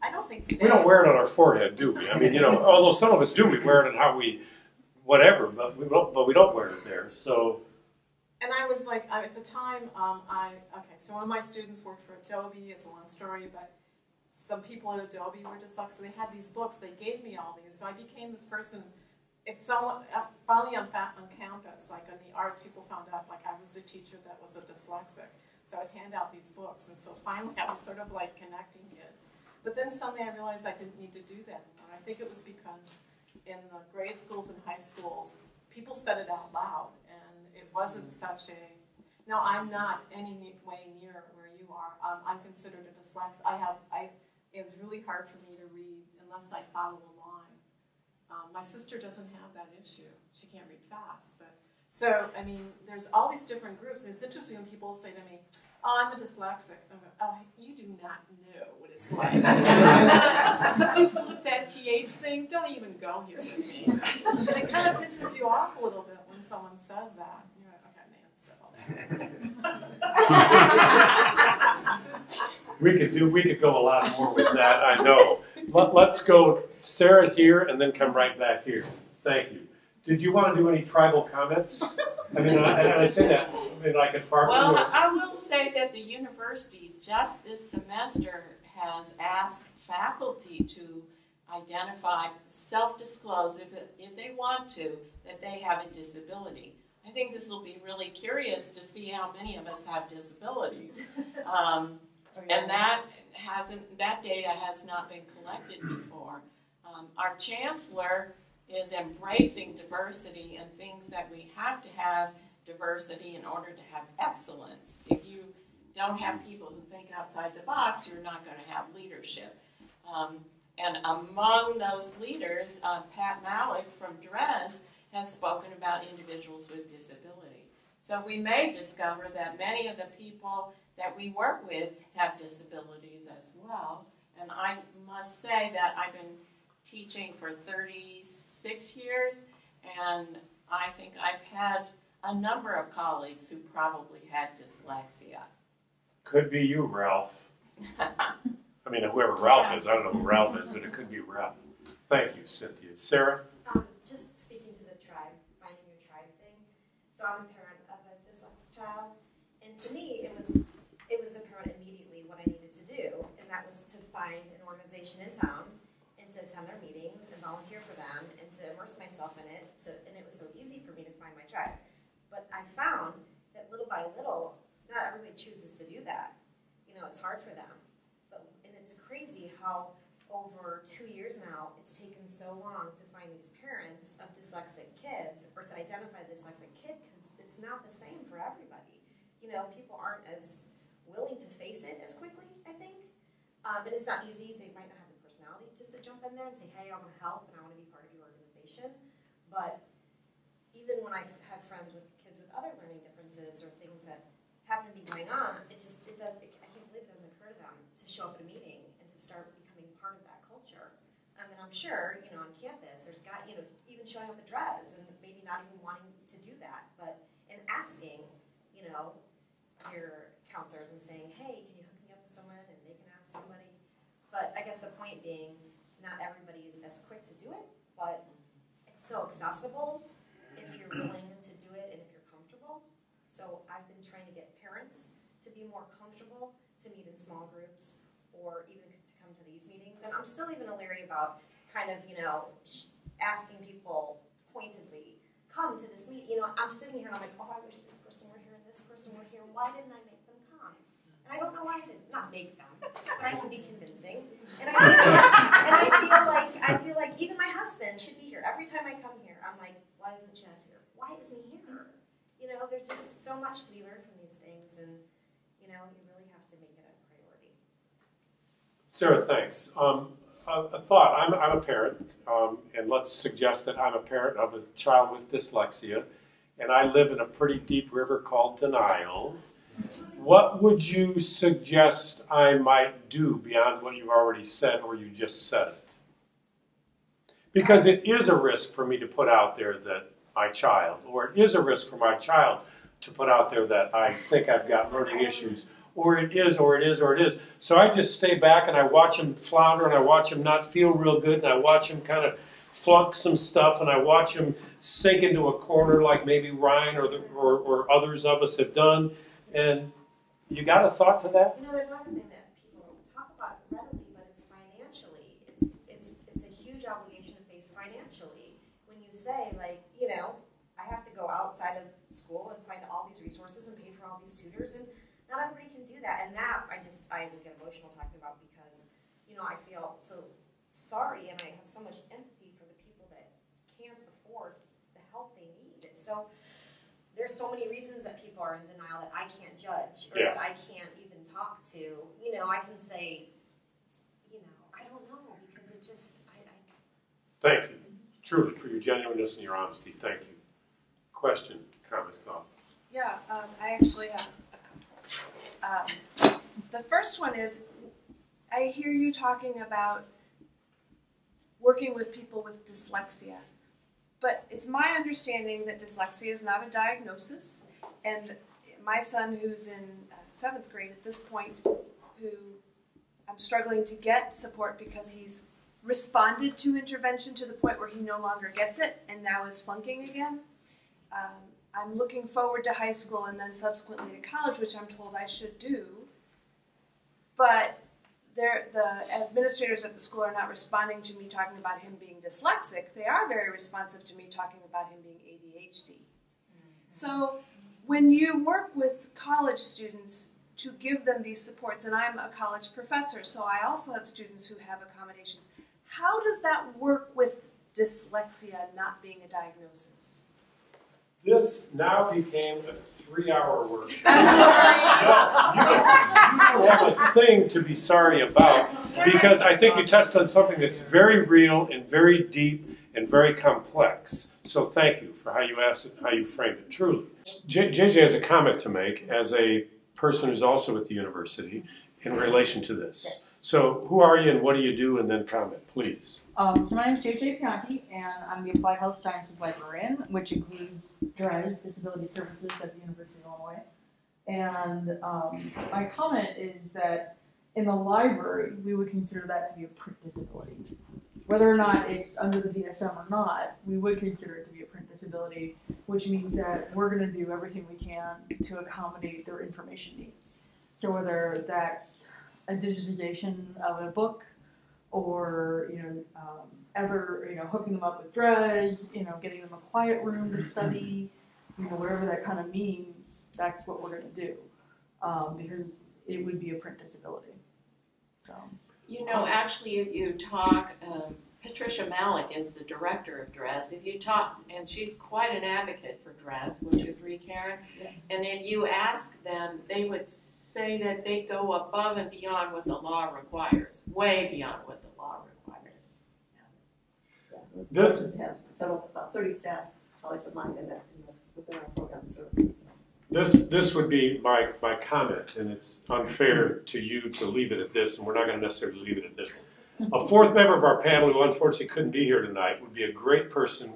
I don't think today. We don't wear it on our forehead, do we? I mean, you know, although some of us do, we wear it on how we, whatever, but we don't wear it there. So. And I was like, at the time, so one of my students worked for Adobe. It's a long story, but some people at Adobe were dyslexic. They had these books. They gave me all these. So I became this person. If someone, finally on campus, like in the arts, people found out like I was the teacher that was a dyslexic. So I'd hand out these books. And so finally I was sort of like connecting kids. But then suddenly I realized I didn't need to do that. And I think it was because in the grade schools and high schools, people said it out loud. It wasn't such a, now I'm not any way near where you are. I'm considered a dyslexic. It was really hard for me to read unless I follow a line. My sister doesn't have that issue. She can't read fast. So, I mean, there's all these different groups. And it's interesting when people say to me, oh, I'm a dyslexic. I'm like, oh, you do not know what it's like. Could you flip that TH thing? Don't even go here with me. And it kind of pisses you off a little bit when someone says that. You're like, okay, man, so. We could go a lot more with that, I know. Let's go, Sarah here, and then come right back here. Thank you. Did you want to do any tribal comments? I mean, and I say that, I mean, like at Parkland. Well, I will say that the university just this semester has asked faculty to identify, self-disclose if they want to, that they have a disability. I think this will be really curious to see how many of us have disabilities. And that data has not been collected before. Our chancellor is embracing diversity and thinks that we have to have diversity in order to have excellence. If you don't have people who think outside the box, you're not going to have leadership. And among those leaders, Pat Malik from Dres has spoken about individuals with disability. So we may discover that many of the people that we work with have disabilities as well. And I must say that I've been teaching for 36 years, and I think I've had a number of colleagues who probably had dyslexia. Could be you, Ralph. I mean, whoever Ralph is, I don't know who Ralph is, but it could be Ralph. Thank you, Cynthia. Sarah? Just speaking to the tribe, finding your tribe thing. So I'm a parent of a dyslexic child, and to me, it was apparent immediately what I needed to do, and that was to find an organization in town and to attend their meetings and volunteer for them and to immerse myself in it. And it was so easy for me to find my tribe. But I found that little by little, not everybody chooses to do that. You know, it's hard for them. And it's crazy how over 2 years now, it's taken so long to find these parents of dyslexic kids or to identify the dyslexic kid because it's not the same for everybody. You know, people aren't as willing to face it as quickly, I think. And it's not easy. They might not have the personality just to jump in there and say, hey, I want to help and I want to be part of your organization. But even when I've had friends with kids with other learning differences or things that happen to be going on, I can't believe it doesn't occur to them to show up at a meeting and to start becoming part of that culture. And I'm sure, you know, on campus, there's got, you know, even showing up at Dres and maybe not even wanting to do that, but in asking, you know, your counselors and saying, hey, can you hook me up with someone, and they can ask somebody. But I guess the point being, not everybody is as quick to do it, but it's so accessible if you're willing to do it and if you're comfortable. So I've been trying to get parents to be more comfortable to meet in small groups or even to come to these meetings. And I'm still even leery about kind of, you know, asking people pointedly, come to this meeting. You know, I'm sitting here and I'm like, oh, I wish this person were here and this person were here. Why didn't I make them come? And I don't know why I didn't. Not make them, but I can be convincing. And I feel like even my husband should be here. Every time I come here, I'm like, why isn't Chad here? Why isn't he here? You know, there's just so much to be learned from these things, and you know, you really have to make it a priority. Sarah, thanks. A thought. I'm a parent, and let's suggest that I'm a parent of a child with dyslexia, and I live in a pretty deep river called denial, what would you suggest I might do beyond what you already said or you just said it? Because it is a risk for me to put out there that my child, or it is a risk for my child to put out there that I think I've got learning issues, or it is, or it is, or it is. So I just stay back and I watch him flounder and I watch him not feel real good and I watch him kind of flunk some stuff and I watch him sink into a corner like maybe Ryan or others of us have done. And you got a thought to that? You know, there's another thing that people don't talk about readily, but it's financially. It's a huge obligation to face financially. When you say, like, you know, I have to go outside of school and find all these resources and pay for all these tutors, and not everybody can do that. And that I would get emotional talking about because, you know, I feel so sorry and I have so much empathy for the people that can't afford the help they need. So there's so many reasons that people are in denial that I can't judge or that I can't even talk to. You know, I can say, you know, I don't know because it just, Thank you, truly, for your genuineness and your honesty. Thank you. Question, comment, thought? Yeah, I actually have a couple. The first one is, I hear you talking about working with people with dyslexia, but it's my understanding that dyslexia is not a diagnosis, and my son, who's in 7th grade at this point, who I'm struggling to get support because he's responded to intervention to the point where he no longer gets it and now is flunking again. I'm looking forward to high school and then subsequently to college, which I'm told I should do, but the administrators at the school are not responding to me talking about him being dyslexic. They are very responsive to me talking about him being ADHD. So when you work with college students to give them these supports, and I'm a college professor, so I also have students who have accommodations, how does that work with dyslexia not being a diagnosis? This now became a 3-hour workshop. I'm sorry. You have a thing to be sorry about because I think you touched on something that's very real and very deep and very complex. So thank you for how you asked it, how you framed it, truly. JJ has a comment to make as a person who's also at the university in relation to this. So who are you and what do you do, and then comment, please. So my name is JJ Pianki, and I'm the Applied Health Sciences Librarian, which includes DRES, Disability Services at the University of Illinois. And my comment is that in the library, we would consider that to be a print disability. Whether or not it's under the DSM or not, we would consider it to be a print disability, which means that we're going to do everything we can to accommodate their information needs. So whether that's a digitization of a book, or hooking them up with DRES, getting them a quiet room to study, whatever that kind of means, that's what we're going to do, because it would be a print disability. So, actually, if you talk, Patricia Malik is the director of DRES. If you talk, and she's quite an advocate for DRES, would you agree, Karen? Yeah. And if you ask them, they would say that they go above and beyond what the law requires, way beyond what the law requires. We have about 30 staff, colleagues of mine within our program services. This would be my comment, and it's unfair to you to leave it at this, and we're not going to necessarily leave it at this. A fourth member of our panel who unfortunately couldn't be here tonight would be a great person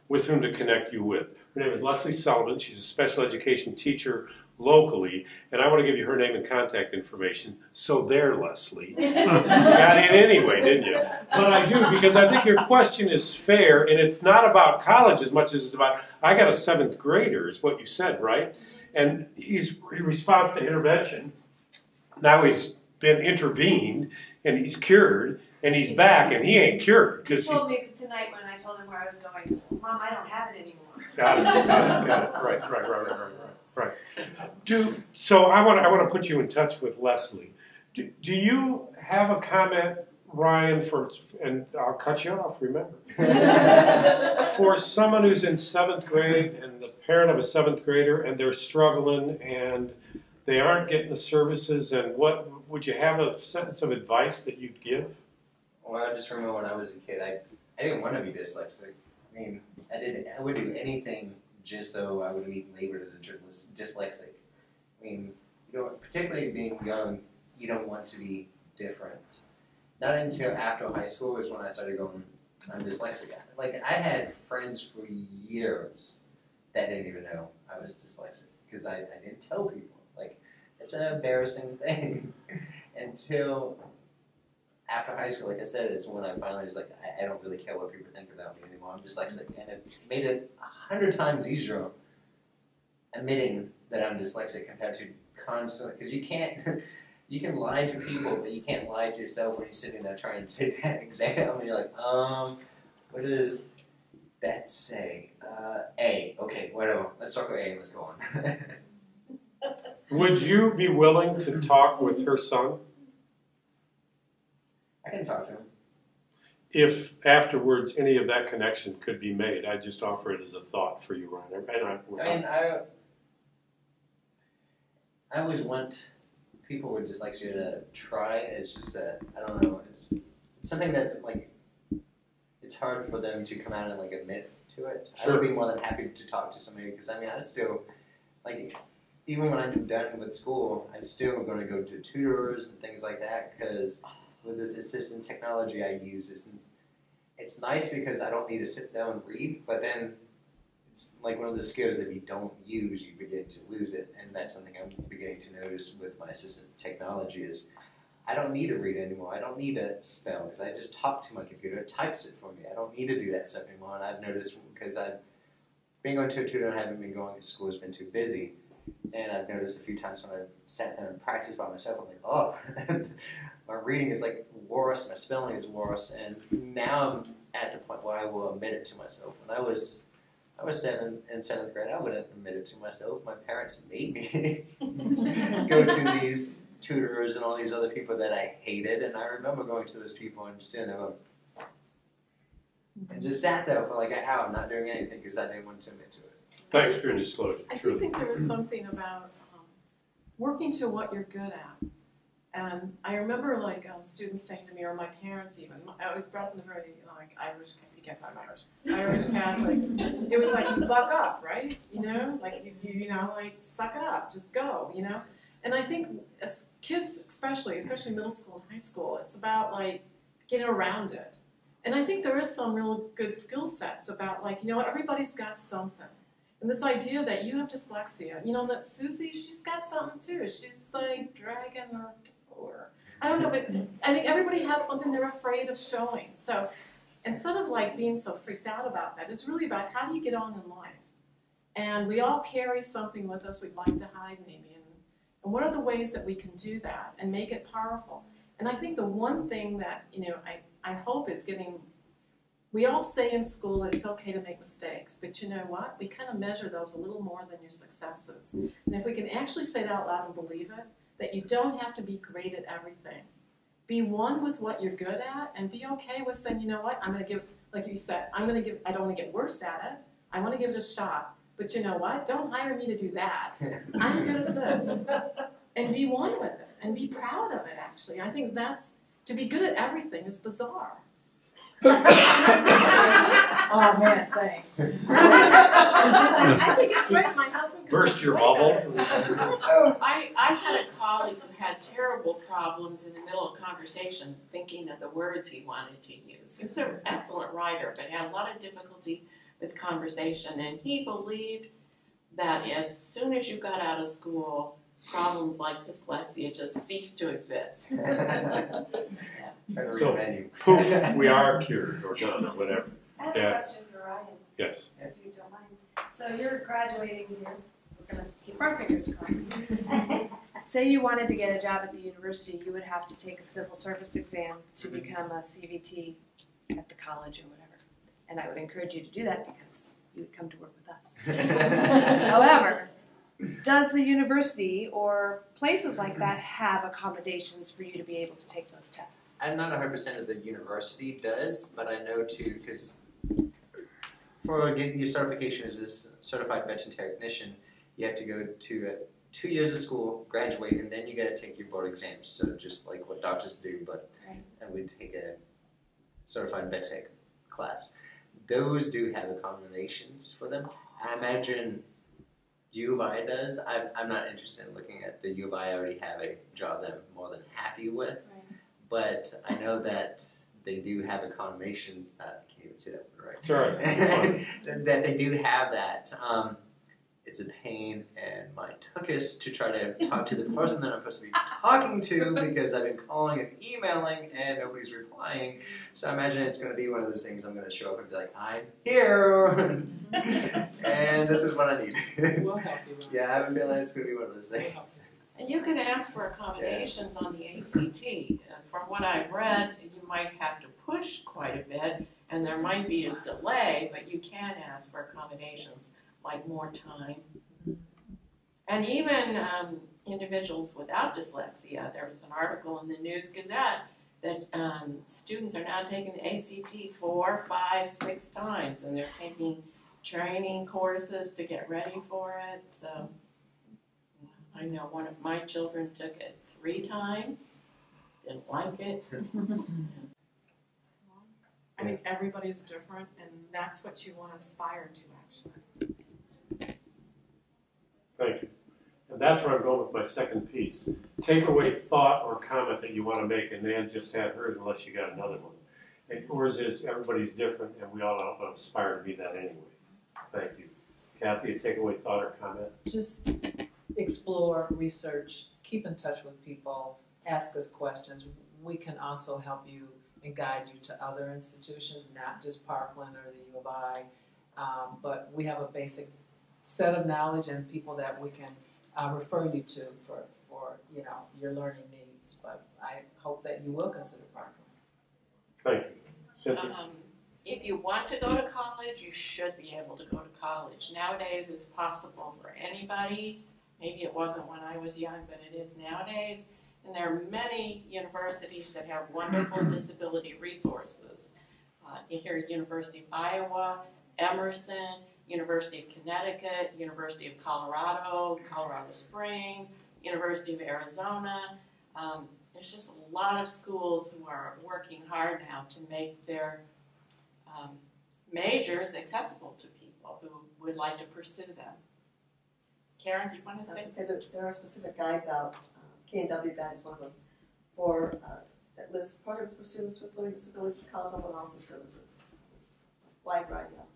with whom to connect you with. Her name is Leslie Sullivan. She's a special education teacher locally, and I want to give you her name and contact information. So there, Leslie. You got it anyway, didn't you? But I do, because I think your question is fair, and it's not about college as much as it's about, I got a 7th grader, is what you said, right? And he responds to intervention. Now he's been intervened, and he's cured, and he's back, and he ain't cured. He told me tonight when I told him where I was going, Mom, I don't have it anymore. Got it. Right. So I want to put you in touch with Leslie. Do you have a comment, Ryan, and I'll cut you off, remember. For someone who's in 7th grade and the parent of a 7th grader and they're struggling and they aren't getting the services, and what would you have a sentence of advice that you'd give? Well, I just remember when I was a kid, I didn't want to be dyslexic. I mean, I would do anything just so I wouldn't be labeled as a dyslexic. I mean, particularly being young, you don't want to be different. Not until after high school is when I started going, I'm dyslexic. Like, I had friends for years that didn't even know I was dyslexic because I didn't tell people. Like, it's an embarrassing thing. Until after high school, like I said, it's when I finally was like, I don't really care what people think about me anymore. I'm dyslexic. And it made it 100 times easier admitting that I'm dyslexic compared to constantly, because you can't, you can lie to people, but you can't lie to yourself when you're sitting there trying to take that exam and you're like, what does that say? A. Okay, whatever. Let's talk about A and let's go on. Would you be willing to talk with her son? I can talk to him. If afterwards any of that connection could be made, I'd just offer it as a thought for you, Ryan. I always want people with dyslexia to try. It's just I don't know. It's something that's like, it's hard for them to come out and like admit to it. Sure. I would be more than happy to talk to somebody because I mean I still like, even when I'm done with school, I'm still going to go to tutors and things like that because with this assistant technology I use, it's nice because I don't need to sit down and read, but then it's like one of the skills that if you don't use, you begin to lose it, and that's something I'm beginning to notice with my assistant technology is I don't need to read anymore. I don't need to spell because I just talk to my computer. It types it for me. I don't need to do that stuff anymore, and I've noticed because I've been going to a tutor and I haven't been going to school, has been too busy. And I've noticed a few times when I've sat there and practiced by myself, I'm like, oh, my reading is like worse, my spelling is worse, and now I'm at the point where I will admit it to myself. When I was in seventh grade, I wouldn't admit it to myself. My parents made me go to these tutors and all these other people that I hated, and I remember going to those people and sitting there going, and just sat there for like an hour not doing anything because I didn't want to admit to it. Thanks for your disclosure. I do think there was something about working to what you're good at. And I remember like students saying to me, or my parents even, I was brought up in a very like Irish, you can't talk Irish Catholic. It was like, you buck up, right? You know, like you know, like suck it up, just go, you know? And I think as kids, especially middle school and high school, it's about like getting around it. And I think there is some real good skill sets about like, you know, everybody's got something. And this idea that you have dyslexia, you know, that Susie, she's got something too. She's like dragging her door. I don't know, but I think everybody has something they're afraid of showing. So instead of like being so freaked out about that, it's really about how do you get on in life? And we all carry something with us we'd like to hide maybe. And what are the ways that we can do that and make it powerful? And I think the one thing that, you know, I hope is getting, we all say in school that it's okay to make mistakes, but you know what? We kind of measure those a little more than your successes. And if we can actually say that out loud and believe it, that you don't have to be great at everything. Be one with what you're good at and be okay with saying, you know what, I'm going to give, like you said, I don't want to get worse at it. I want to give it a shot. But you know what? Don't hire me to do that. I'm good at this. And be one with it and be proud of it, actually. I think that's, to be good at everything is bizarre. Oh man, thanks. I think it's great. My husband burst your bubble. I had a colleague who had terrible problems in the middle of conversation thinking of the words he wanted to use. He was an excellent writer, but had a lot of difficulty with conversation, and he believed that as soon as you got out of school, problems like dyslexia just ceased to exist. Yeah. So, poof, we are cured or done or whatever. I have a question for Ryan. Yes. If you don't mind. So you're graduating here. We're going to keep our fingers crossed. Say you wanted to get a job at the university, you would have to take a civil service exam to become a CVT at the college or whatever. And I would encourage you to do that because you would come to work with us. However, does the university or places like that have accommodations for you to be able to take those tests? I'm not 100% of the university does, but I know too, because for getting your certification as a certified veteran technician, you have to go to 2 years of school, graduate, and then you got to take your board exams. So just like what doctors do, but we take a certified vet tech class. Those do have accommodations for them. I imagine U of I does. I'm not interested in looking at the U of I. already have a job that I'm more than happy with. Right. But I know that they do have a combination. I can't even say that word right. It's all right. That they do have that. It's a pain in my tuchus to try to talk to the person that I'm supposed to be talking to because I've been calling and emailing and nobody's replying. So I imagine it's going to be one of those things I'm going to show up and be like, I'm here, and this is what I need. We'll help you. Ron. Yeah, I have a feeling it's going to be one of those things. And you can ask for accommodations on the ACT. From what I've read, you might have to push quite a bit, and there might be a delay, but you can ask for accommodations, like more time. And even individuals without dyslexia, there was an article in the News Gazette that students are now taking the ACT 4, 5, 6 times, and they're taking training courses to get ready for it. So I know one of my children took it 3 times, didn't like it. I think everybody's different, and that's what you want to aspire to, actually. Thank you. And that's where I'm going with my second piece. Take away thought or comment that you want to make, and Nan just had hers unless you got another one. And yours is everybody's different, and we all aspire to be that anyway. Thank you. Kathy, a takeaway thought or comment? Just explore, research, keep in touch with people, ask us questions. We can also help you and guide you to other institutions, not just Parkland or the U of I, but we have a basic set of knowledge and people that we can refer you to for your learning needs. But I hope that you will consider Parkland. Thank you. Cynthia? If you want to go to college, you should be able to go to college. Nowadays, it's possible for anybody. Maybe it wasn't when I was young, but it is nowadays. And there are many universities that have wonderful disability resources. Here at University of Iowa, Emerson, University of Connecticut, University of Colorado, Colorado Springs, University of Arizona. There's just a lot of schools who are working hard now to make their majors accessible to people who would like to pursue them. Karen, do you want to say? I was going to say there are specific guides out. K&W Guide is one of them for that lists programs for students with learning disabilities at college level and also services. Wide variety of.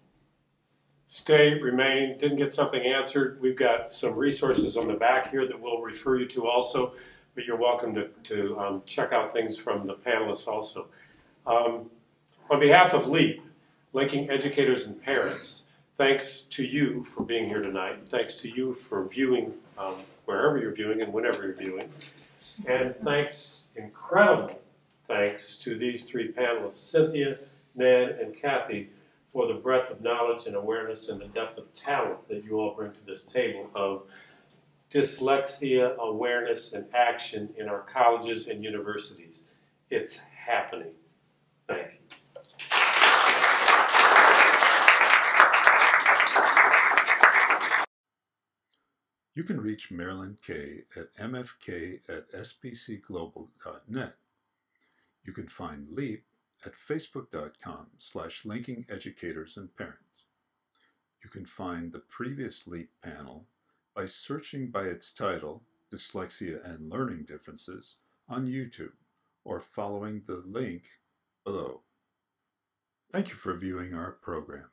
Stay, remain, didn't get something answered. We've got some resources on the back here that we'll refer you to also, but you're welcome to check out things from the panelists also. On behalf of LEAP, Linking Educators and Parents, thanks to you for being here tonight. Thanks to you for viewing wherever you're viewing and whenever you're viewing. And thanks, incredible thanks to these 3 panelists, Cynthia, Nan, and Kathy, for the breadth of knowledge and awareness and the depth of talent that you all bring to this table of dyslexia awareness and action in our colleges and universities. It's happening. Thank you. You can reach Marilyn Kay at mfk@spcglobal.net. You can find LEAP at facebook.com/linking educators and parents. You can find the previous LEAP panel by searching by its title, Dyslexia and Learning Differences, on YouTube or following the link below. Thank you for viewing our program.